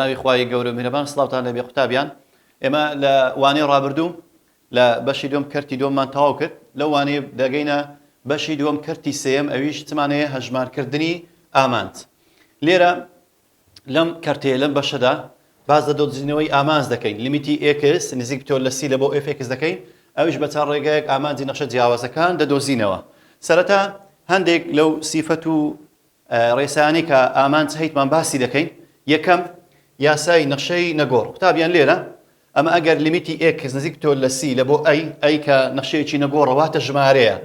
ناوی خوای گەورە میهرەبان سڵاوتان لەبێ قوتابیان ئێمە لە وانەی ڕابردوو لە بەشی دوم کەرتی دوممان تەواو کرد لەو وانەیە دەگەینە بەشی دوم کەرتی سێم ئەویش چمانەیە هەژمارکردنی ئامانج لێرە لەم کەرتەیە لەم بەشەدا باز لە دۆزینەوەی ئامانج دەکەین لیمیتی x نزیک بتۆ لە سی لە بۆ fx دەکەین ئەویش بە چەند ڕێگەیەک ئامانجی نەخشە جیاوازەکان دەدۆزینەوە سەرەتا هەندێک لەو سیفەت و ڕێسانی کە ئامانج هەیتمان باسی دەکەین یەکەم یاسای نەخشەی نەگۆڕ قوتابیان لێرە ئەمە ئەگەر لیمیتی x نزیک بتۆ لە سی لە بۆ ئەی کە نەخشەیەکی نەگۆڕە واتە ژمارەیە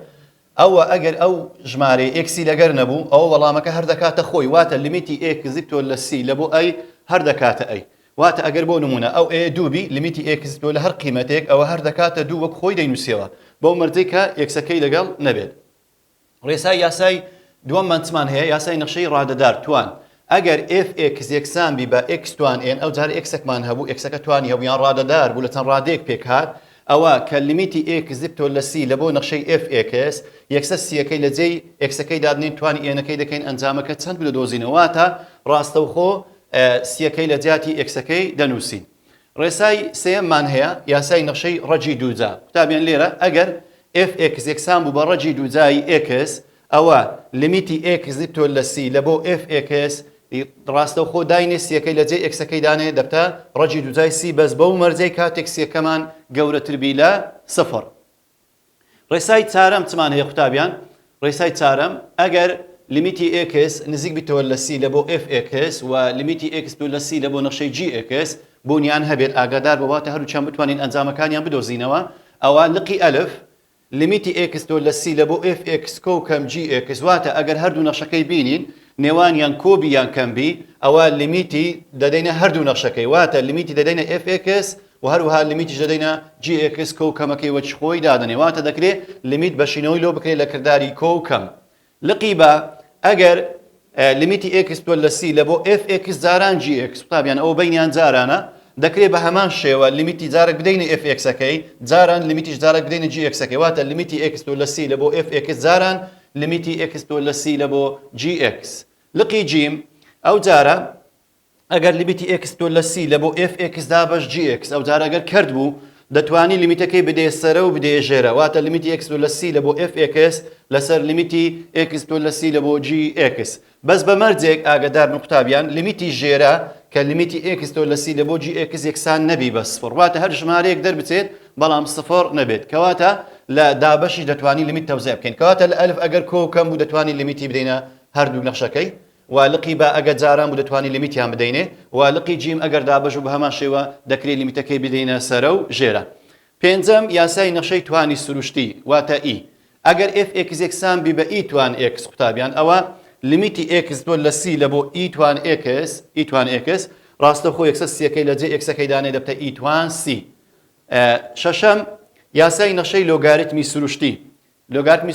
ئەوە ئەگەر ئەو ژمارە ئێکسی لەگەر نەبوو ئەوە وەڵامەکە هەر دەکاتە خۆی واتە لیمیتی x نزیک بتۆ لە سی لە بۆ ئەی هەر دەکاتە ئەی واتە ئەگەر بۆ نمونە ئەو ئێ دووبی لیمیتی x تۆ لە هەر قیمەتێک ئەوە هەر دەکاتە دوو وەک خۆی دەینووسیەوە بەو مەرجەی کە ئێکسەکەی لەگەڵ نەبێت ڕێسای یاسای دووەممان چمان هەیە یاسای نەخشەی ڕادەدار توان ئەگەر fx یەکسان بی بە x توان n ئەو جار xێکمان هەبوو xەکە توانی هەبوو یان ڕادەدار بوو لە چەند ڕادەیەک پێک هات ئەوە کە لیمیتی x زیبتۆ لە سی لە بۆ نەخشەی fx یەکسە سیەکەی لە جێی xەکەی دادنین توانی ئێنەکەی دەکەین ئەنجامەکە چەند بوو دەدۆزینەوەتە ڕاستەوخۆ سیەکەی لە جیاتی xەکەی دەنووسین ڕێسای سێممان هەیە یاسای نەخشەی ڕەجی دووجا قوتابیان لێرە ئەگەر fx یەکسان بوو بە ڕەجی دووجایی x ئەوە لیمیتی x زیبتۆ لە سی لە بۆ fx ڕاستەوخۆ داینێ سیەکەی لە جێ xەکەی دانێ دەبتە ڕەجی دووجای سی بەس بەو مەرجەی کاتێک سیەکەمان گەورەتربی لە سفر ڕێسای چارەم چمان هەیە قوتابیان ڕێسای چارەم ئەگەر لیمیتی x نزیک بیتەوە لە سی لە بۆ fx و لیمیتی x لە سی لە بۆ نەخشەی gx بۆنیان هەبێت ئاگادار بواتە هەروچەند بتوانین ئەنجامەکانیان بدۆزینەوە ئەوە لقی ئەلف لیمیتی x لە سی لە بۆ fx کۆکەم gx واتە ئەگەر هەردوو نەخشەکەی بینین نێوانیان کۆبی یان کەمبی ئەوە لیمیتی دەدەینە هەردوو نەخشەکەی واتە لیمیتی دەدەینە fx و هەروەها لیمیتیش دەدەینە gx کۆکەمەکەی وەچ خۆی دادنێ واتە دەکرێت لیمیت بەشینەوەی لۆ بکرێت لە کردداری کۆکەم لقی بە ئەگەر لیمیتی x لە سی لە بۆ fx جاران gx قوتابیان ئەوە بینیان جارانە دەکرێت بە هەمان شێوە لیمیتی جارێک بدەینە fxەکەی جاران لیمیتیش جارێک بدەینە gxەکەی واتە لیمیتی x لە سی لە بۆ fx جاران لیمیتی x لە سی لە بۆ gx لقی جیم ئەو جارە ئەگەر لیمیتی x لە سی لە بۆ fx دابەش gx ئەو جارە ئەگەر کرد بوو دەتوانی لیمیتەکەی بدێ سەرە و بدێ ژێرە واتە لیمیتی x لە سی لە بۆ fx لەسەر لیمیتی x لە سی لە بۆ gx بەس بە مەرجێک ئاگادار قوتابیان لیمیتی ژێرە کە لیمیتی x لە سی لە بۆ gx یەکسان نەبی بە سفر واتە هەر ژمارەیەک دەربچێت بەڵام سفر نەبێت کەواتە لە دابەشی دەتوانی لیمیت تەوزیع بکەین کەواتە لە ئەلف ئەگەر کۆکەم بوو دەتوانی لیمیتی بدەینە هەردوو نەخشەکەی والقی بە ئەگەر جاران بوو دەتوانی لیمیتیان بدەینێ والقی جیم ئەگەر دابەش و بە هەمان شێوە دەکرێت لیمیتەکەی بدەینە سەرە و ژێرە پێنجەم یاسای نەخشەی توانی سروشتی واتە ئی ئەگەر fx یەکسان بی بە ئی توان x قوتابیان ئەوە لیمیتی x لە سی لە بۆ ئی توان x ڕاستەوخۆ یەکسە سیەکەی لە جێ xەکەی دانێ دەبتە ئی توان سی شەشەم یاسای نەخشەی لۆگاریتمی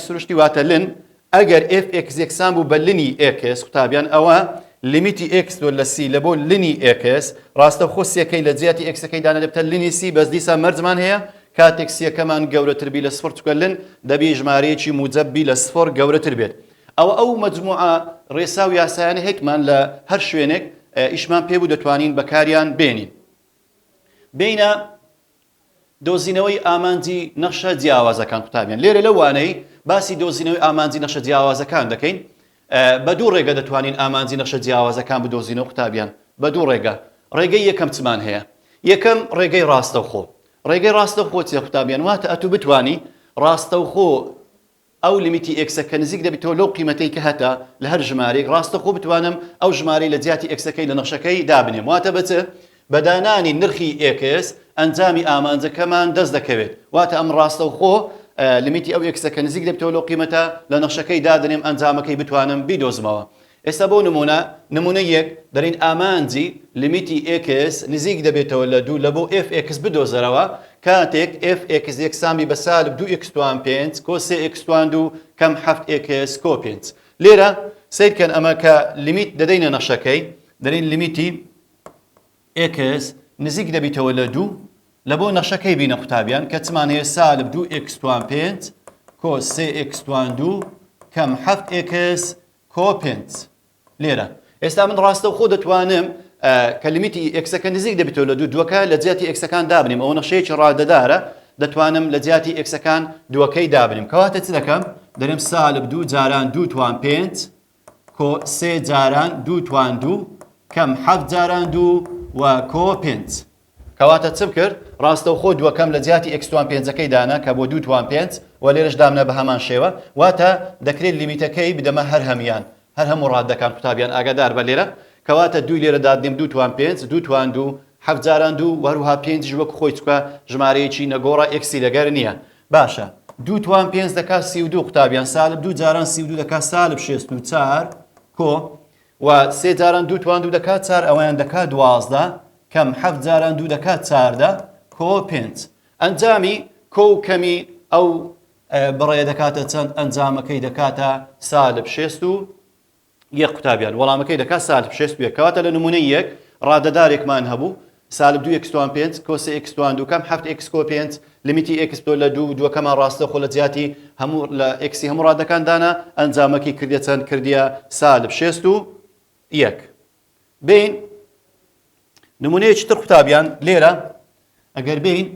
سروشتی واتە لن ئەگەر fx یەکسان بوو بە لنی x قوتابیان ئەوە لیمیتی x لە سی لە بۆ لنی x ڕاستەوخۆ سیەکەی لە جیاتی xەکەی دانێ دەبتە لنی سی بەس دیسا مەرجمان هەیە کاتێک سیەکەمان گەورەتربی لە سفر چکە لن دەبی ژمارەیەکی موجەبی لە سفر گەورەتر بێت ئەو مەجموعە ڕێسا و یاسایانە هێتمان لە هەر شوێنێک ئیشمان پێبوو دەتوانین بەکاریان بێنین بینە دۆزینەوەی ئامانجی نەخشە جیاوازەکان قوتابیان لێرە لەوانەی باسی دۆزینەوەی ئامانجی نەخشە جیاوازەکان دەکەین بە دوو ڕێگە دەتوانین ئامانجی نەخشە جیاوازەکان بدۆزینەوە قوتابیان بە دوو ڕێگە ڕێگەی یەکەم چمان هەیە یەکەم ڕێگەی ڕاستەوخۆ ڕێگەی ڕاستەوخۆ چیە قوتابیان واتە ئەتوو بتوانی ڕاستەوخۆ ئەو لیمیتی xەکە نزیک دەبێتەوە لەو قیمەتەی کە هەتا لە هەر ژمارەیەک ڕاستەوخۆ بتوانم ئەو ژمارەی لە جیاتی xەکەی لە نەخشەکەی دابنێم واتە بەچە بەدانانی نرخی x ئەنجامی ئامانجەکەمان دەست دەکەوێت واتە ئەم ڕاستەوخۆ لیمیتی ئەو xەکە نزیک دەبێتەوە لەو قیمەتە لە نەخشەکەی دادنێم ئەنجامەکەی بتوانم بیدۆزمەوە ئێستا بۆ نمونە یەک دەرین ئامانجی لیمیتی x نزیک دەبێتەوە لە دوو لە بۆ fx بدۆزەرەوە کاتێک fx یەکسامی بە سالب 2x توان 5 کۆ 3x توان 2 کەم 7x کۆ 5 لێرە سیرکەن ئەمە کە لیمیت دەدەینە نەخشەکەی دەرین لیمیتی x نزیک دەبێتەوە لە دوو لە بۆ نەخشەکەی بینە قوتابیان کە چمان هەیە سالب 2x توان 5 کۆ 3x توان 2 کەم 7x کۆ 5 لێرە ئێستا من ڕاستەوخۆ دەتوانم کە لیمیتی ئێکسەکە نزیک دەبێتەوە لە دووەکە لە جیاتی ئێکسەکان دابنیم ئەو نەخشەیەکی ڕادەدارە دەتوانم لە جیاتی ئێکسەکان دووەکەی دابنیم کەواتە چ دەکەم دەرێم سالب 2 جاران 2 توان 5 کۆ 3 جاران 2 توان 2 کەم 7 جاران 2 و کۆ 5 کەواتە چ بکرد ڕاستەوخۆ دووەکەم لە جیاتی x توان 5ەکەی دانا کە بۆ 2 توان 5 و لێرەش دامنە بە هەمان شێوە واتە دەکرێت لیمیتەکەی بدەمە هەر هەمیان هەر هەموو ڕادەکان قوتابیان ئاگادار بە لێرە کەواتە 2 لێرە دادنیم 2 توان 5 2 توان 2 7 جاران 2 وەروها 5 وەک خۆی چکە ژمارەیەکی نەگۆڕە ئێکسی لەگەر نییە باشە 2 توان 5 دەکات 32 قوتابیان سالب 2 جاران 32 دەکات سالب 64 کۆ و 3 جاران 2 توان 2 دەکات 4 ئەویان دەکات 12 کەم 7 جاران 2 دەکات 14 کۆ 5 ئەنجامی کۆ و کەمی ئەو بڕێ دەکاتە چەند ئەنجامەکەی دەکاتە سالب 61 قوتابیان وەڵامەکەی دەکات سالب 61 کەواتە لە نمونەی یەک ڕادەدارێکمان هەبوو سالب 2 x توان 5 کۆ 3 x توان 2 کەم 7 x کۆ 5 لیمیتی x تۆ لە دووەکەمان ڕاستەخۆ لە جیاتی هەموو لە ئێکسی هەموو ڕادەکاندانە ئەنجامەکەی کردیە چەند کردیە سالب 61 بین نمونەیەکی تر قوتابیان لێرە ئەگەر بین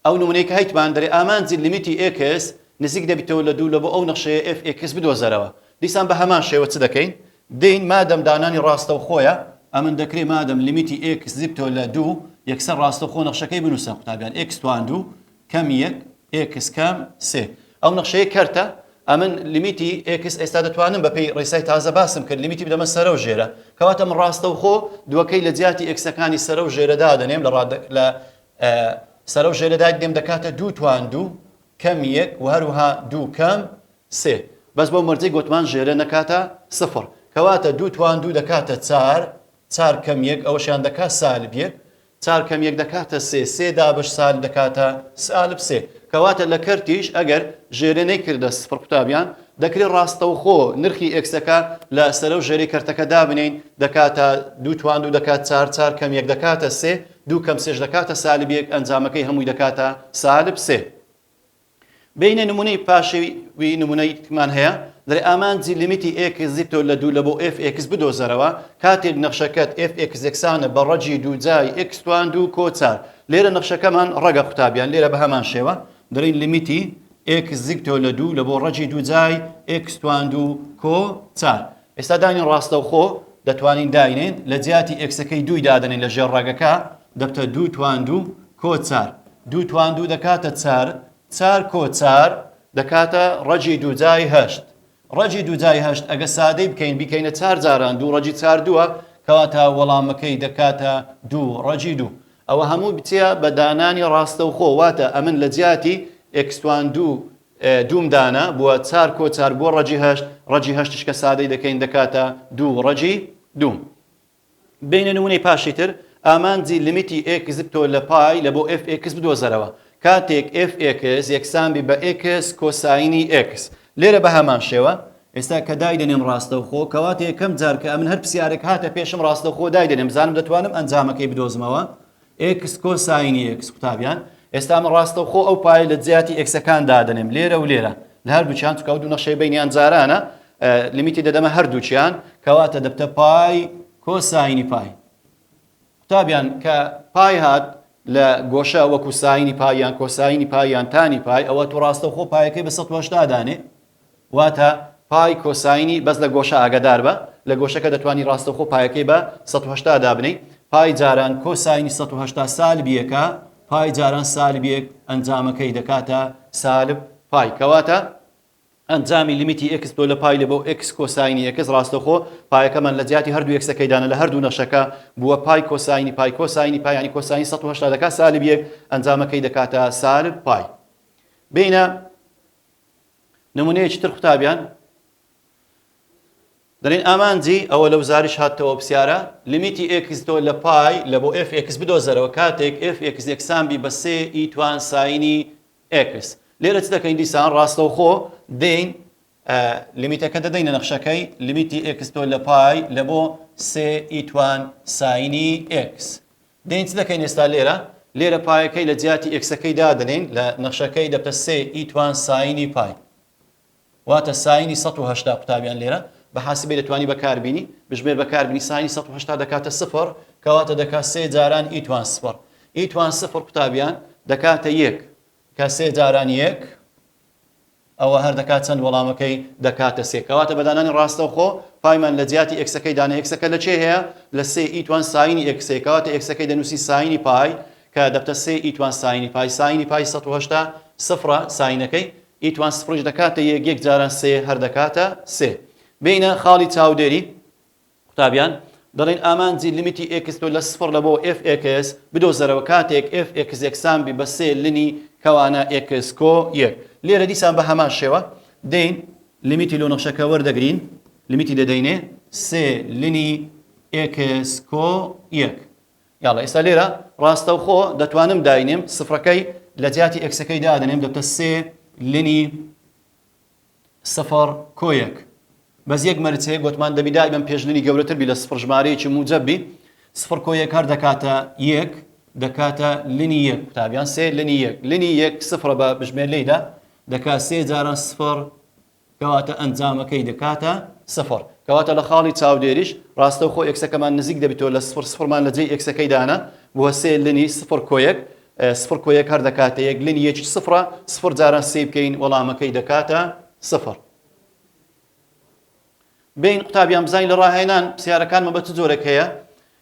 ئەو نمونەیە کە هەیتمان دەرێ ئامانجی لیمیتی x نزیک دەبێتەوە لە دوو لە بۆ ئەو نەخشەیە fx بدۆزەرەوە دیسان بە هەمان شێوە چ دەکەین دین مادەم دانانی ڕاستەوخۆیە ئەمن دەکرێت مادەم لیمیتی x زیبتەوە لە دوو یەکسەر ڕاستەوخۆ نەخشەکەی بنووسە قوتابیان x توان 2 کەم 1 x کەم 3 ئەو نەخشەیە کەرتە ئەمن لیمیتی x ئێستا دەتوانم بەپێی ڕێسای تازە باسم کرد لیمیتی بدەمە سەرە و ژێرە کەواتە من ڕاستەوخۆ دووەکەی لە جیاتی ئێکسەکانی سەرە و ژێرەدا دەنێم لە سەرە و ژێرەدا دێم دەکاتە 2 توان 2 کەم 1 و هەروها 2 کەم 3 بەس بۆ مەرجەی گوتمان ژێرە نەکاتە سفر کەواتە 2 توان 2 دەکاتە 4 کەم 1 ئەوەشیان دەکات سالب 1 4 کەم 1 دەکاتە 3 دابش سالب دەکاتە سالب 3 کەواتە لە کەرتیش ئەگەر ژێرە نەیکردە سفر قوتابیان دەکرێت ڕاستەوخۆ نرخی ئێکسەکە لە سەرە و ژێری کەرتەکە دابنین دەکاتە 2 توان 2 دەکات 4 کەم 1 دەکاتە 3 2 کەم 3 دەکاتە سالب 1 ئەنجامەکەی هەمووی دەکاتە سالب 3 بینە نمونەی پاشەوی نمونەیەکمان هەیە دەرێ ئامانجی لیمیتی x زیبتەوە لە دوو لە بۆ fx بدۆزەرەوە کاتێک نەخشەکەت fx یەکسانە بە ڕەجی دووجای x توان 2 کۆ 4 لێرە نەخشەکەمان ڕەگە قوتابیان لێرە بە هەمان شێوە دەرین لیمیتی x زیبتەوە لە دوو لە بۆ ڕەجی دووجای x توان 2 کۆ 4 ئێستا داین ڕاستەوخۆ دەتوانین داینێن لە جیاتی ئێکسەکەی دووی دادنین لە ژێر ڕەگەکە دەبتە 2 توان 2 کۆ 4 2 توان 2 دەکاتە 4 کۆ 4 دەکاتە ڕەجی دووجای 8 ڕەجی دووجای 8 ئەگە سادەی بکەینە 4 جاران 2 ڕەجی 4 دووە کەواتە وەڵامەکەی دەکاتە 2 ڕەجی 2 ئەوە هەموو بچە بە دانانی ڕاستەوخۆ واتە ئەمن لە جیاتی x توان 2 دوومدانە بووە 4 کۆ 4 بۆ ڕەجی 8 ڕەجی 8 کە سادەی دەکەین دەکاتە 2 ڕەجی 2 بینە نمونەی پاشی تر ئامانجی لیمیتی x زیبتەوە لە پای لە بۆ fx بدۆزەرەوە کاتێک fx یەکسانبی بە x کۆساینی x لێرە بە هەمان شێوە ئێستا کە دایدەنێم ڕاستەوخۆ کەواتە یەکەم جار کە ئەمن هەر پرسیارێک هاتە پێشم ڕاستەوخۆ دایدەنێم بزانم دەتوانم ئەنجامەکەی بدۆزمەوە x کۆساینی x قوتابیان ئێستا من ڕاستەوخۆ ئەو پای لە جیاتی ئێکسەکان دادەنێم لێرە و لێرە لە هەردووچیان چکە دوو نەخشەی بینیان جارانە لیمیتی دەدەمە هەردووچیان کەواتە دەبتە پای کۆساینی پای قوتابیان کە پای هات لە گۆشە وەکو ساینی پایان کۆساینی پایان تانی پای ئەوە تو ڕاستەوخۆ پایەکەی بە 180 دانێ واتە پای کۆساینی بەس لە گۆشە ئاگادار بە لە گۆشەکە دەتوانی ڕاستەوخۆ پایەکەی بە 180 دابنەی پای جاران کۆساینی 180 سالبیەکە پای جاران سالبیەک ئەنجامەکەی دەکاتە سالب پای کەواتە ئەنجامی لیمیتی x تۆ لە پای لە بۆ x کۆساینی x ڕاستەوخۆ پایەکەمان لە جیاتی هەردوو یەکسەکەیدانە لە هەردوو نەخشەکە بووە پای کۆساینی پای کۆساینی پای ینی کۆساینی 180 دەکات سالب 1 ئەنجامەکەی دەکاتە سالب پای بینە نمونەیەکی تر قوتابیان دەرێن ئامانجی ئەوە لەو زاریش هاتەوە پرسیارە لیمیتی x تۆ لە پای لە بۆ fx بدۆزەرەوە کاتێک fx یەکسانبی بە 3 ئی توان ساینی x لێرە چ دەکەین دیسان ڕاستەوخۆ دێین لیمیتەکە دەدەینە نەخشەکەی لیمیتی x تۆ لە پای لە بۆ 3 ئی توان ساینی x دێین چ دەکەین ئێستا لێرە پایەکەی لە جیاتی ئێکسەکەی دادنین لە نەخشەکەی دەبتە 3 ئی توان ساینی پای واتە ساینی 180 قوتابیان لێرە بە حاسبێ دەتوانی بەکاربینی بژمێر بەکاربینی ساینی 180 دەکاتە سفر کەواتە دەکات سێ جاران ئیتوان سفر ئیتوان سفر قوتابیان دەکاتە یەک کە سێ جاران یەک ئەوە هەر دەکات چەند وەڵامەکەی دەکاتە سێ کەواتە بەدانانی ڕاستەوخۆ پایمان لە جیاتی ئێکسەکەی دانە ئێکسەکە لە چێ هەیە لە سێ ئیتوان ساینی ئێکسێ کەواتە ئێکسەکەی دەنووسی ساینی پای کە دەبتە سێ ئیتوان ساینی پای ساینی پای 180 سفرە ساینەکەی ئیتوان سفرش دەکاتە یەک جاران سێ هەر دەکاتە سێ بینە خاڵی چاودێری قوتابیان دەڵێن ئامانجی لیمیتی ئێکس تۆ لە سفر لە بۆ FX بدۆزەرەوە کاتێک FX یەکسانبی بە سێ لنی کەوانە ئێکس کۆ یەک لێرە دیسان بە هەمان شێوە دەین لیمیتی لۆ نەخشەکە وەردەگرین لیمیتی دەدەینێ سێ لنی ئێکس کۆ یەک یاڵە ئێستا لێرە ڕاستەوخۆ دەتوانم داینێم سفرەکەی لە جیاتی ئێکسەکەی دادەنێم دەبتە سێ لنی سفر کۆ یەک بەس یەک مەرجەیە گوتمان دەبی دائیمەن پێشلنی گەورەتر بی لە سفر ژمارەیەکی موجەبی سفر کۆ یەک هەر دەکاتە یەک دەکاتە لنی یەک قوتابیان سێ لنی یەک لنی یەک سفرە بە بژمێر لێیدا دەکات سێ جاران سفر کەواتە ئەنجامەکەی دەکاتە سفر کەواتە لە خاڵی چاودێریش ڕاستەوخۆ ئێکسەکەمان نزیک دەبێتەوە لە سفر سفرمان لە جێی ئێکسەکەی دانا بووە سێ لنی سفر کۆ یەک سفر کۆ یەک هەر دەکاتە یەک لنی یەکی سفرە سفر جاران سێ بکەین وەڵامەکەی دەکاتە سفر بین قوتابیان بزانین لە ڕاهێنان پرسیارەکانمە بە چ جۆرێک هەیە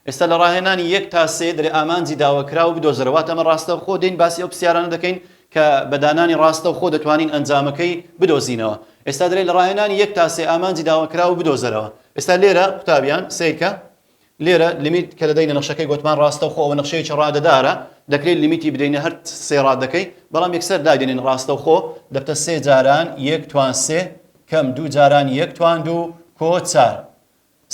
ئێستا لە ڕاهێنانی یەک تا سێ دەرێ ئامانجی داواکرا و بدۆزرەوە ئەمە ڕاستەوخۆ دێین باسی ئەو پرسیارانە دەکەین کە بەدانانی ڕاستەوخۆ دەتوانین ئەنجامەکەی بدۆزینەوە ئێستا دەرێ لە ڕاهێنانی یەک تا سێ ئامانجی داواکرا و بدۆزەرەوە ئێستا لێرە قوتابیان سیرکە لێرە لیمیت کە دەدەینە نەخشەکەی گوتمان ڕاستەوخۆ ئەوە نەخشەیەکی ڕادەدارە دەکرێت لیمیتی بدەینە هەر سێ ڕادەکەی بەڵام یەکسەر دادێنین ڕاستەوخۆ دەبتە سێ جاران یەک توان سێ کەم دوو جاران یەک توان دوو کۆ چار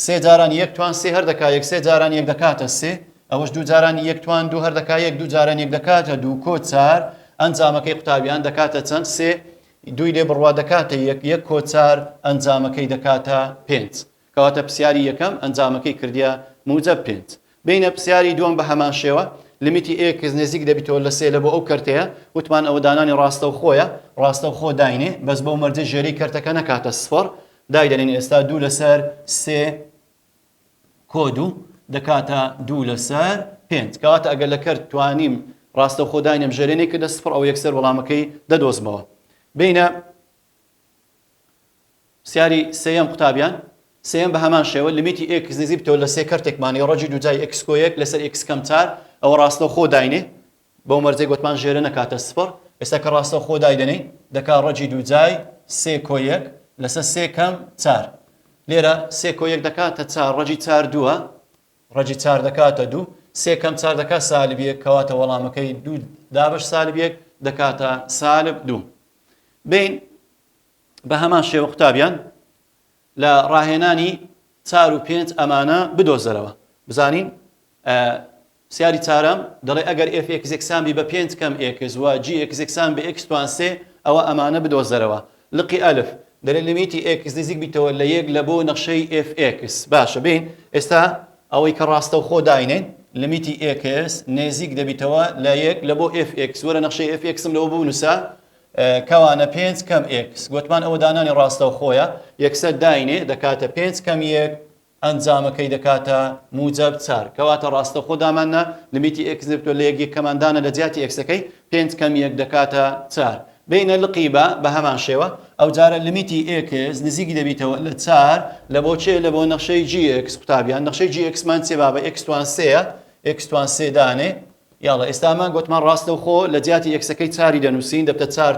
سێ جاران یەک توان سێ هەر دەکات یەک سێ جاران یەک دەکاتە سێ ئەوەش دوو جاران یەک توان دوو هەر دەکات یەک دوو جاران یەک دەکاتە دوو کۆ چار ئەنجامەکەی قوتابیان دەکاتە چەند سێ دوی لێ بڕوا دەکاتە یەک کۆ چار ئەنجامەکەی دەکاتە پێنج کەواتە پرسیاری یەکەم ئەنجامەکەی کردیە موجب پێنج بینە پرسیاری دووەم بە هەمان شێوە لیمیتی ئێکس نزیک دەبیتەوە لە سێ لە بۆ ئەو کەرتەیە وتمان ئەوە دانانی ڕاستەوخۆیە ڕاستەوخۆ داینێ بەس بەو مەرجە ژێری کەرتەکە نەکاتە سفر دایدەنین ئێستا دوو لەسەر سێ کۆ دوو دەکاتە دوو لەسەر پێنج کەواتە ئەگەر لە کەرت توانیم ڕاستەوخۆ داینێم ژێرێنێ کردە سفر ئەو یەکسەر وەڵامەکەی دەدۆزمەوە بینە پرسیاری سێیەم قوتابیان سێیەم بە هەمان شێوە لیمیتی ئێکس نزیک بتەوە لە سێ کەرتێکمانی ڕەجی دووجای ئێکس کۆ یەک لەسەر ئێکس کەم چار ئەوە ڕاستەوخۆ داینێ بەو مەرجەی گوتمان ژێرە نەکاتە سفر ئێستا کە ڕاستەوخۆ دایدەنێ دەکات ڕەجی دووجای سێ کۆ یەک لەسەر سێ کەم چار لێرە سێ کۆ یەک دەکاتە چار ڕەجی چار دووە ڕەجی چار دەکاتە دوو سێ کەم چار دەکات سالب یەک کەواتە وەڵامەکەی دوو دابش سالب یەک دەکاتە سالب دوو بین بە هەمان شێوە قوتابیان لە ڕاهێنانی چار و پێنج ئەمانە بدۆزەرەوە بزانین سیاری چارەم دەڵێ ئەگەر FX یەکسانبی بە پێنج کەم ئێکس و GX یەکسان بە X توان سێ ئەوە ئەمانە بدۆزەرەوە لقی ئەلف دەرێ لیمیتی ئێکس نزیک بیتەوە لە یەک لە بۆ نەخشەی FX باشە بین ئێستا ئەوەی کە ڕاستەوخۆ داینێن لیمیتی ئێکس نێزیک دەبیتەوە لە یەک لە بۆ FX وەرە نەخشەی FXم لەوە بنووسە کەوانە پێنج کەم ئێکس گوتمان ئەوە دانانی ڕاستەوخۆیە یەکسەر داینێ دەکاتە پێنج کەم یەک ئەنجامەکەی دەکاتە موجب چار کەواتە ڕاستەوخۆ دامانە لیمیتی ئێکس دەبێتەوە لە یەکی کەماندانە لە جیاتی ئێکسەکەی پێنج کەم یەک دەکاتە چار بینە لقیبە بە هەمان شێوە ئەو جارە لیمیتی ئێکس نزیکی دەبیتەوە لە چار لە بۆ چێ لە بۆ نەخشەی GX قوتابیان نەخشەی GXمان چێ بابە X توان سێیە X توان سێ دانێ یاڵە ئێستامان گوتمان ڕاستەوخۆ لە جیاتی ئێکسەکەی چاری دەنووسین دەبتە چار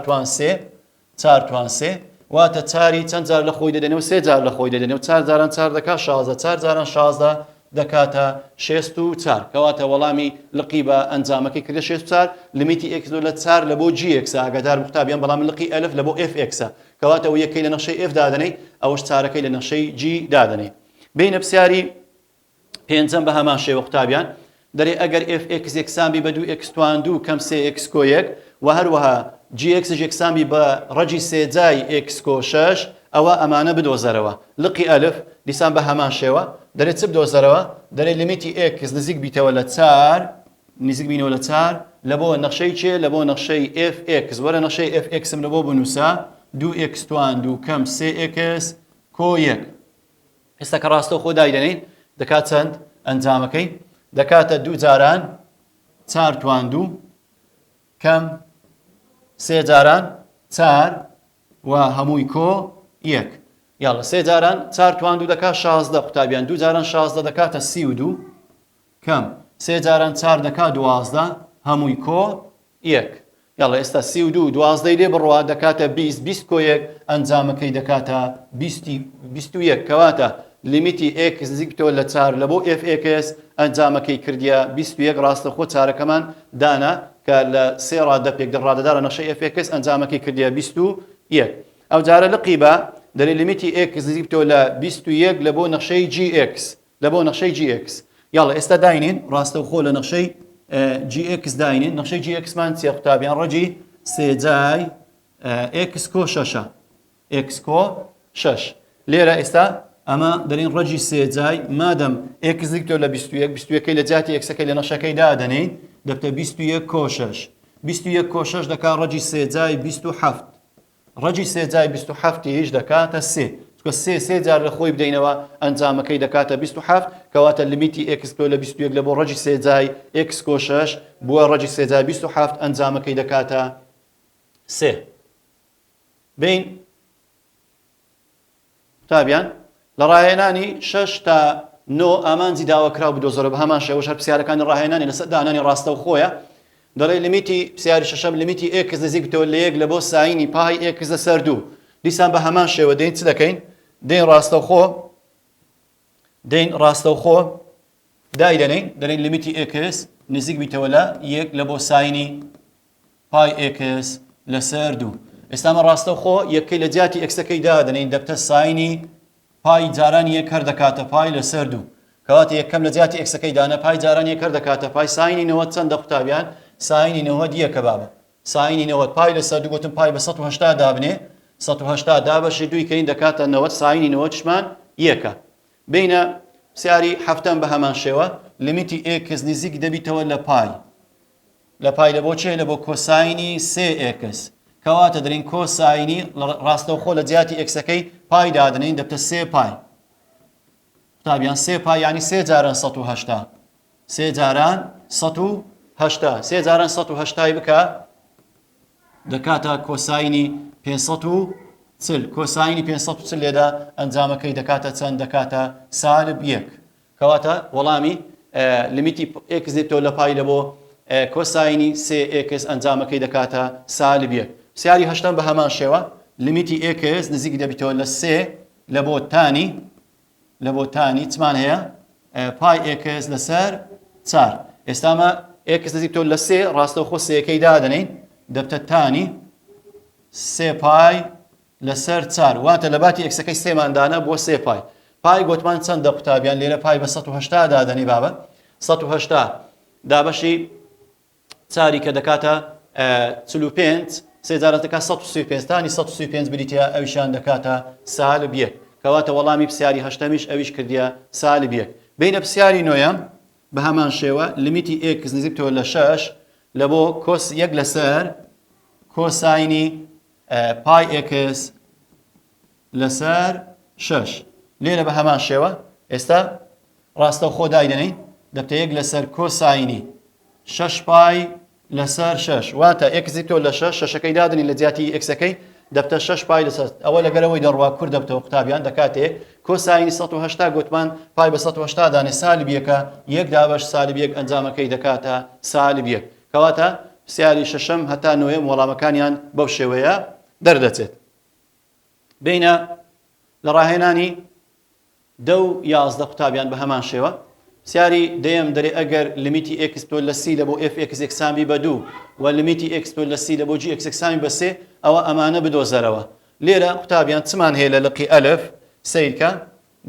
توان سێ واتە چاری چەند جار لە خۆی دەدەنێ و سێ جار لە خۆی دەدەنێ و چار جاران چار دەکات شازدە چار جاران شازدە دەکاتە شێست و چار کەواتە وەڵامی لقی بە ئەنجامەکەی کردە شێست و چار لیمیتی ئێکس لە چار لە بۆ GX ئاگادار قوتابیان بەڵام لقی ئەلف لە بۆ FX کەواتە ئەو یەکەی لە نەخشەی F دادەنەی ئەوەش چارەکەی لە نەخشەی G دادەنەی بینە پرسیاری پێنجەم بە هەمان شێوە قوتابیان دەرێ ئەگەر FX یەکسانبی بە 2x توان 2 کەم 3x کۆ 1 و هەروەها GX یەکسانبی بە ڕەجی سێجای x کۆ 6 ئەوە ئەمانە بدۆزەرەوە لقی ئەلف دیسان بە هەمان شێوە دەرێت چ بدۆزەرەوە دەرێ لیمیتی x نزیک بیتەوە لە 4 نزیک بینەوە لە 4 لە بۆ نەخشەی چێ لە بۆ نەخشەی FX وەرە نەخشەی FXم لە بۆ بنووسە 2x توان 2 کەم 3x کۆ 1 ئێستا کە ڕاستەوخۆ دایدەنین دەکات چەند ئەنجامەکەی دەکاتە 2 جاران 4 توان 2 کەم 3 جاران 4 و هەمووی کۆ 1 یاڵە 3 جاران 4 توان 2 دەکات 16 قوتابیان 2 جاران 16 دەکاتە 32 کەم 3 جاران 4 دەکات 12 هەمووی کۆ 1 یاڵە ئێستا 32 12 لێ بڕوا دەکاتە 20 20 کۆ 1 ئەنجامەکەی دەکاتە 21 کەواتە لیمیتی x نزیک بتەوە لە 4 لە بۆ fx ئەنجامەکەی کردیە 21 ڕاستەخۆ چارەکەمان دانا کە لە 3 ڕادە پێکدە ڕادەدارە نەخشەی fx ئەنجامەکەی کردیە 21 ئەو جارە لە قیبە دەرێ لیمیتی x نزیک بتەوە لە 21 لە بۆ نەخشەی gx لە بۆ نەخشەی gx یاڵە ئێستا داینین ڕاستەوخۆ لە نەخشەی gx داینین نەخشەی gx مان چیە قوتابیان ڕەجی سێجای x کۆ 6 x کۆ 6 لێرە ئێستا ئەمە دەرین ڕەجی سێجای مادەم x نزیکتەوە لە 21 لە جاتی xەکەی لە نەخشەکەی دادەنین دەبتە 21 کۆ 6 21 کۆ 6 دەکات ڕەجی سێجای 27 ڕەجی سێجای 27 هیچ دەکاتە 3 چکە سێ جار لە خۆی بدەینەوە ئەنجامەکەی دەکاتە 27 کەواتە لیمیتی x لە 21 لە بۆ ڕەجی سێجای x کۆ 6 بووە ڕەجی سێجای 27 ئەنجامەکەی دەکاتە 3 بین قوتابیان لە ڕاهێنانی 6 تا 9 ئامانجی داواکراو بدۆزەرە بە هەمان شێوەش هەر پرسیارەکانی ڕاهێنانی لەسەر دانانی ڕاستەوخۆیە دەڵێ لیمیتی پرسیاری شەشەم لیمیتی x نزیک بتەوە لە 1 لە بۆ ساینی پای x لەسەر 2 دیسان بە هەمان شێوە دەین چ دەکەین دەین ڕاستەوخۆ دایدەنین دەڵێن لیمیتی x نزیک بیتەوە لە 1 لە بۆ ساینی پای x لەسەر 2 ئێستا ئەمە ڕاستەوخۆ یەکەی لە جیاتی x-ەکەی دادەنین دەبتە ساینی پای جاران یەک هەر دەکاتە پای لەسەر 2 کەواتە یەکەم لە جیاتی x-ئەکەی دانا پای جاران یەک هەر دەکاتە پای ساینی 90 چەندە قوتابیان ساینی 90 یەکە بابە ساینی 90 پای لەسەر 2 گوتم پای بە 180 دابنێ 180 دابەشی 2 کەین دەکاتە 90 ساینی 90 شمان یەکە بینە پرسیاری هەفتەم بە هەمان شێوە لیمیتی x نزیک دەبیتەوە لە پای لە بۆ چێ لە بۆ کۆساینی 3x کەواتە دەرین کۆساینی ڕاستەوخۆ لە جیاتی x-ئەکەی پای دادنین دەبتە 3 پای قوتابیان 3 پای یعنی 3 جاران 180 3 جاران 180 3 جاران 180 بکە دەکاتە کۆساینی 540 کۆساینی 540 لێدا ئەنجامەکەی دەکاتە چەند دەکاتە سالب 1 کەواتە وەڵامی لیمیتی x دێتەوە لە پای لە بۆ کۆساینی 3x ئەنجامەکەی دەکاتە سالب 1 پرسیاری هەشتم بە هەمان شێوە لیمیتی x نزیک دەبیتەوە لە 3 لە بۆ تانی چمان هەیە پای x لەسەر 4 ئێستامە x نزیکتەوە لە 3 ڕاستەوخۆ سێەکەی دادەنین دەبتە تانی 3 پای لەسەر 4 واتە لە باتی x-ئەکەی سێماندانە بۆ 3 پای گوتمان چەندە قوتابیان لێرە پای بە 180 دادەنی بابە 180 دابەشی چاری کە دەکاتە 45 سێ جاران دەکات 135 تانی 135 بریتە ئەویشان دەکاتە سالب 1 کەواتە وەڵامی پرسیاری هەشتەمیش ئەویش کردیە سالب 1 بینە پرسیاری نۆیەم بە هەمان شێوە لیمیتی x نزیکتەوە لە 6 لە بۆ کۆس 1 لەسەر کۆساینی پای x لەسەر 6 لێرە بە هەمان شێوە ئێستا ڕاستەوخۆ دایدەنین دەبتە 1 لەسەر کۆساینی 6 پای لەسەر 6 واتە x نزیکتەوە لە 6 شەشەکەی دادنین لە جیاتی x-ئەکەی دەبتە 6 پای لەسەر ئەوە لەگەرەوەی دەڕوا کورد دەبتەوە قوتابیان دەکاتێ کۆساینی 180 گوتمان پای بە 180 دانێ سالب 1 1 دابەش سالب 1 ئەنجامەکەی دەکاتە سالب 1 کەواتە پرسیاری شەشەم هەتا نۆیەم وەڵامەکانیان بەو شێوەیە دەردەچێت بینە لە ڕاهێنانی 10 و 11 قوتابیان بە هەمان شێوە پرسیاری دەیەم دەرێ ئەگەر لیمیتی x لە c لە بۆ fx یەکسانبی بە 2 و لیمیتی x لە c لە بۆ gx یەکسانبی بە 3 ئەوە ئەمانە بدۆزەرەوە لێرە قوتابیان چمان هەیە لە لقی ئەلف سیرکە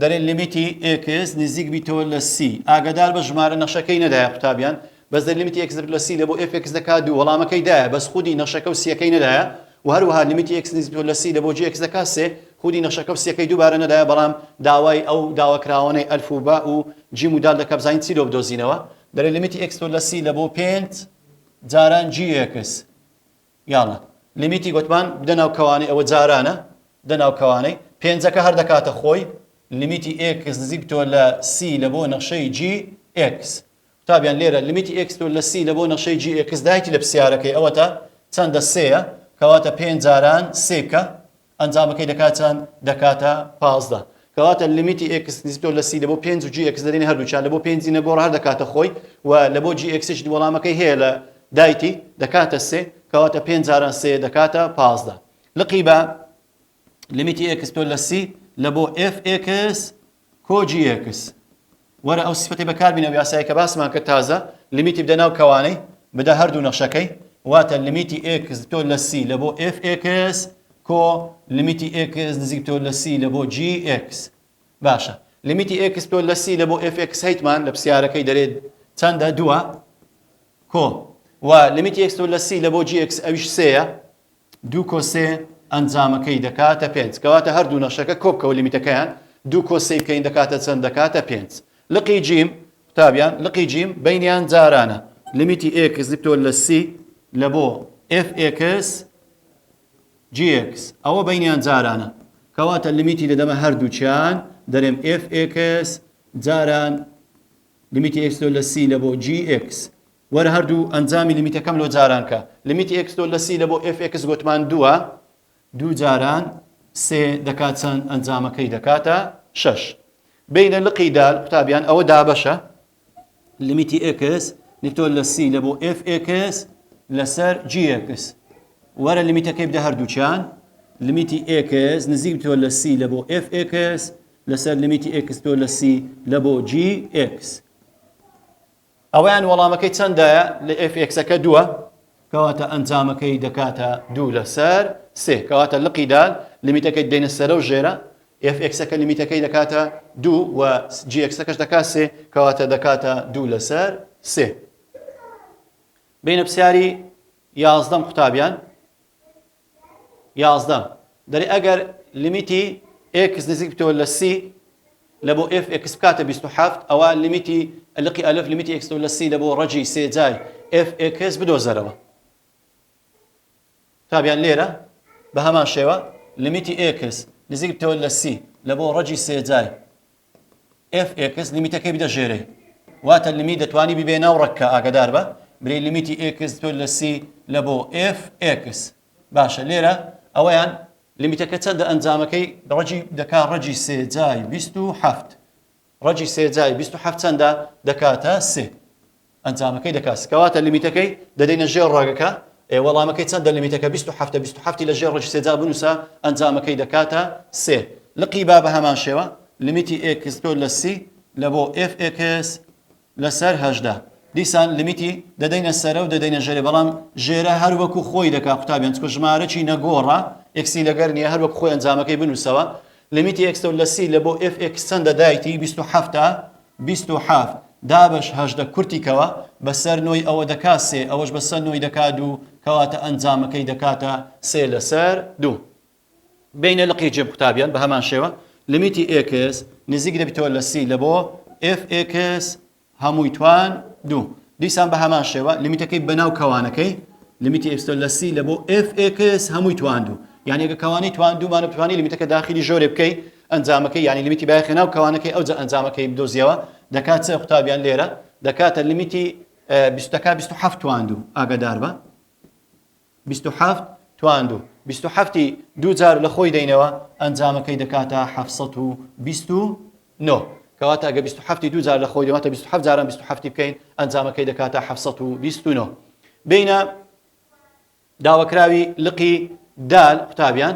دەرێن لیمیتی x نزیک بیتەوە لە c ئاگادار بە ژمارە نەخشەکەی نەدایە قوتابیان بەس دەر لیمیتی x لە c لە بۆ fx دەکات 2 وەڵامەکەی دایە بەس خودی نەخشەکە و سیەکەی نەدایە و هەروەها لیمیتی x نزیک بیتەوە لە c لە بۆ gx دەکات 3 خودی نەخشەکە و سیەکەی دووبارە نەدایە بەڵام داوای ئەو داواکراوانەی ئەلف و با و جیم و دال دەکات بزانین چی لۆ بدۆزینەوە دەرێ لیمیتی x لە c لە بۆ 5 جاران gx یاڵە لیمیتی گوتمان بدەناو کەوانەی ئەوە جارانە دەناو کەوانەی 5ەکە هەر دەکاتە خۆی لیمیتی x نزیک بتۆ لە c لە بۆ نەخشەی gx قوتابیان لێرە لیمیتی x تۆ لە c لە بۆ نەخشەی gx دایتی لە پرسیارەکەی ئەوەتە چەندە سێیە کەواتە 5 جاران سێ بکە ئەنجامەکەی دەکات چەند دەکاتە 15 کەواتە لیمیتی x نزیک بتۆ لە c لە بۆ 5 و gx دەدەینە هەردووچیان لە بۆ 5 زینە گۆڕ هەر دەکاتە خۆی و لە بۆ gx وەڵامەکەی هەیە لە دایتی دەکاتە سێ کەواتە 5 جاران سێ دەکاتە 15 لقی بە لیمیتی x تۆ لە c لە بۆ fx کۆ gx وەرە ئەو سیفەتی بەکاربینە یاسایی کە باسمان کرد تازە لیمیتی بدە ناو کەوانەی بدە هەردوو نەخشەکەی واتە لیمیتی x تۆ لە c لە بۆ fx کۆ لیمیتی x نزیک تۆ لە c لە بۆ gx باشە لیمیتی x تۆ لە c لە بۆ fx هەیتمان لە پرسیارەکەی دەرێت چەندە دووە کۆ و لیمیتی x تۆ لە c لە بۆ gx ئەویش سێیە دوو کۆ سێ ئەنجامەکەی دەکاتە 5 کەواتە هەردوو نەخشەکە کۆ بکەوە لیمیتەکەیان دوو کۆ سێ بکەین دەکاتە چەند دەکاتە 5 لقی جیم قوتابیان لقی جیم بینیان جارانە لیمیتی x نزیک تۆ لە c لە بۆ fx gx ئەوە بینیان جارانە کەواتە لیمیتی لەدەمە هەردووچیان دەرێم fx جاران لیمیتی x تۆ لە c لە بۆ gx وەرە هەردوو ئەنجامی لیمیتەکەم لۆ جاران کە لیمیتی x تۆ لە c لە بۆ fx گوتمان دووە دوو جاران سێ دەکات چەند ئەنجامەکەی دەکاتە 6 بینە لقی دال قوتابیان ئەوە دابەشە لیمیتی x نزیک تۆ لە c لە بۆ fx لەسەر gx وەرە لیمیتەکەی بدە هەردووچیان لیمیتی x نزیک تۆ لە c لە بۆ fx لەسەر لیمیتی x تۆ لە c لە بۆ gx ئەوەیان وەڵامەکەی چەندایە لە fx-ەکە دووە کەواتە ئەنجامەکەی دەکاتە دوو لەسەر سێ کەواتە لقی دال لیمیتەکەی دێنە سەرە و ژێرە fx-ەکە لیمیتەکەی دەکاتە دوو و gx-ەکەش دەکات سێ کەواتە دەکاتە دوو لەسەر سێ بینە پرسیاری 11 قوتابیان 11 دەری ئەگەر لیمیتی x نزیک بتۆ لە c لە بۆ fx بکاتە 27 ئەوە لیمیتی لقی ئەلف لیمیتی x تۆ لە c لە بۆ ڕەجی سێ جای fx بدۆزەرەوە قوتابیان لێرە بە هەمان شێوە لیمیتی x نزیک بتۆ لە c لە بۆ ڕەجی سێ جای fx لیمیتەکەی بدە ژێرەی واتە لیمیت دەتوانی ببێ ناو ڕەککە ئاگادار بە برێ لیمیتی x تۆ لە c لە بۆ fx باشە لێرە ئەوەیان لیمیتەکە چەندە ئەنجامەکەی دەکا ڕەجی سێ جای 27 ڕەجی سێ جای 27 چەندە دەکاتە سێ ئەنجامەکەی دەکات کەواتە لیمیتەکەی دەدەینە ژێر ڕێگەکە وەڵامەکەی چەندە لیمیتەکە 27 لە ژێر ڕەجی سێ جا بنووسە ئەنجامەکەی دەکاتە سێ لقی با بە هەمان شێوە لیمیتی x تۆ لە c لە بۆ fx لەسەر 18 دیسان لیمیتی دەدەینە سەرە و دەدەینە ژێرە بەڵام ژێرە هەر وەکو خۆی دەکا قوتابیان چکە ژمارەی نەگۆڕە x لەگەر نییە هەر وەکو خۆی ئەنجامەکەی بنووسەوە لیمیتی x تۆ لە c لە بۆ fx چەندە دایتی 27 دابش 18 کورتیکەوە بەسەر نۆی ئەوە دەکات سێ ئەوەش بەسەر نۆی دەکات دوو کەواتە ئەنجامەکەی دەکاتە سێ لەسەر دوو بینە لقی جێب قوتابیان بە هەمان شێوە لیمیتی x نزیک دەبێتەوە لە c لە بۆ fx هەمووی توان دوو دیسان بە هەمان شێوە لیمیتەکەی بەناو کەوانەکەی لیمیتی x لە c لە بۆ fx هەمووی توان دوو یعنی ئەگە کەوانی توان دوومانە بتوانی لیمیتەکە داخلی ژۆرێ بکەی ئەنجامەکەی یعنی لیمیتی باخی ناو کەوانەکەی ئەوجا ئەنجامەکەی بدۆزیەوە دەکات چه قوتابیان لێرە دەکاتە لیمیتی 27 توان دوو ئاگادار بە 27 توان دوو 27 دوو جار لە خۆی دەینەوە ئەنجامەکەی دەکاتە 729 کەواتە ئەگە 27 دوو جار لە خۆی دەواتە 27 جاران 27 بکەین ئەنجامەکەی دەکاتە 729 بینە داواکراوی لقی دال قوتابیان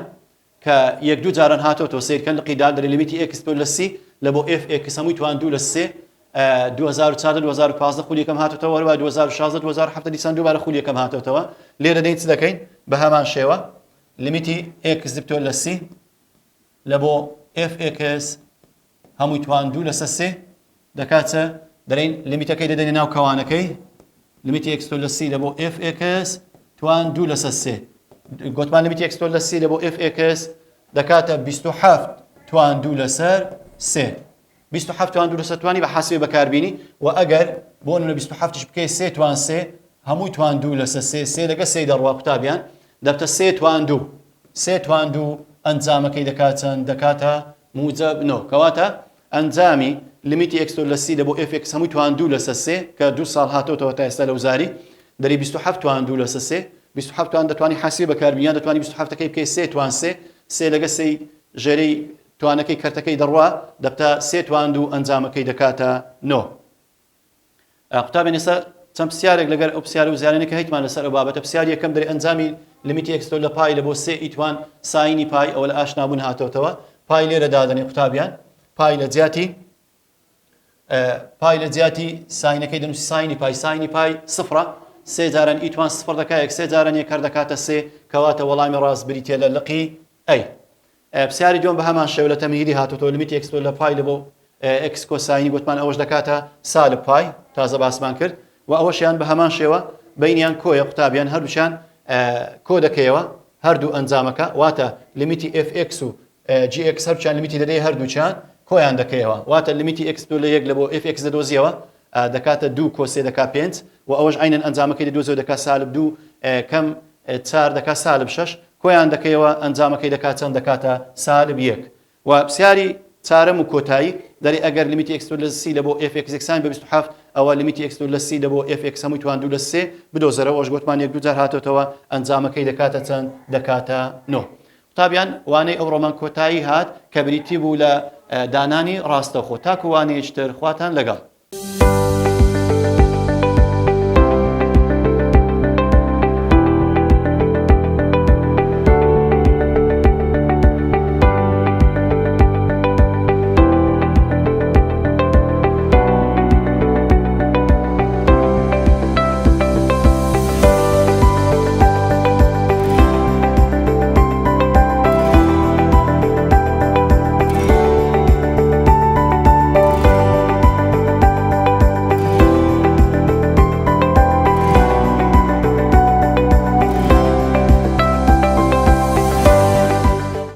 کە یەک دوو جاران هاتەوە سیرکەن لقی دال دەری لیمیتی x تۆ لە c لە بۆ fx هەمووی توان دوو لە سێ 2004 2015 خولی یەکەم هاتەوە وەرەوە 2016 2017 دیسان دووبارە خولی یەکەم هاتەوە لێرە دەین چ دەکەین بە هەمان شێوە لیمیتی x تۆ لە c لە بۆ fx هەمووی توان دوو لەسەر سێ دەکاتە دەرین لیمیتەکەی دەدەینە ناو کەوانەکەی لیمیتی x تۆ لە c لە بۆ fx توان دوو لەسەر سێ گوتمان لیمیتی x تۆ لە c لە بۆ fx دەکاتە 27 توان دوو لەسەر سێ 27 توان دوو لەسەر توانی بە حاسبێ بەکاربینی و ئەگەر بۆ نمونە 27 بکەی سێ توان سێ هەمووی توان دوو لەسەر سێ سێ لەگە سێ دەڕوا قوتابیان دەبتە سێ توان دوو ئەنجامەکەی دەکاتن دەکاتە موجب نۆ کەواتە ئەنجامی لیمیتی x لە c لە بۆ fx هەمووی توان 2 لەسەر 3 کە 2 ساڵ هاتۆتەوە تا ئێستا لە وزاری دەری 27 توان 2 لەسەر 3 27 توان دەتوانی حاسی بەکاربیان دەتوانی 27ەکەی بکەی 3 توان 3 لەگە 3 ژێرەی توانەکەی کەرتەکەی دەڕوا دەبتە 3 توان 2 ئەنجامەکەی دەکاتە 9 قوتابێن ئێستا چەند پرسیارێک لەگەر ئەو پرسیارە و زیانانێکە هیچمان لەسەر ئەو بابەتە پرسیاری یەکەم دەری ئەنجامی لیمیتی x لە پای لە بۆ 3 ئیتوان ساینی پای ئەوە لە ئاشنابوون هاتۆتەوە پای لێرە دادەنێ قوتابیان پای لە جیاتی ساینەکەی دەنووسی ساینی پای سفرە 3 جاران ئیتوان سفر دەکات 3 جاران یەکەر دەکاتە 3 کەواتە وەڵامی ڕاست بریتە لە لقی ئەی پرسیاری دوم بە هەمان شێوە لە تەمهیدی هاتۆتەوە لیمیتی x لە پای لە بۆ x کۆساینی گوتمان ئەوەش دەکاتە سالب پای تازە باسمان کرد و ئەوەشیان بە هەمان شێوە بینیان کۆیە قوتابیان هەردووچیان کۆ دەکەیەوە هەردوو ئەنجامەکە واتە لیمیتی fx و gx هەرچیان لیمیتی دەدەی هەردووچیان کۆیان دەکەیەوە واتە لیمیتی x لە 1 لە بۆ fx دەدۆزیەوە دەکاتە 2 کۆ 3 دەکات 5 و ئەوەش عینەن ئەنجامەکەی دەدۆزەوە دەکات سالب 2 کەم 4 دەکات سالب 6 کۆیان دەکەیەوە ئەنجامەکەی دەکات چەند دەکاتە سالب 1 و پرسیاری چارەم و کۆتایی دەری ئەگەر لیمیتی x لە c لە بۆ fx یەکسان بە 27 ئەوە لیمیتی x لە c لە بۆ fx هەمووی توان 2 لە 3 بدۆزەرەوە ئەوش گوتمان 1 2 جار هاتۆتەوە ئەنجامەکەی دەکاتە چەند دەکاتە 9 قوتابیان وانەی ئەو ڕۆمان کۆتایی هات کە بریتی بوو لە دانانی ڕاستەوخۆ تاکو وانەیەکتر خواتان لەگەڵ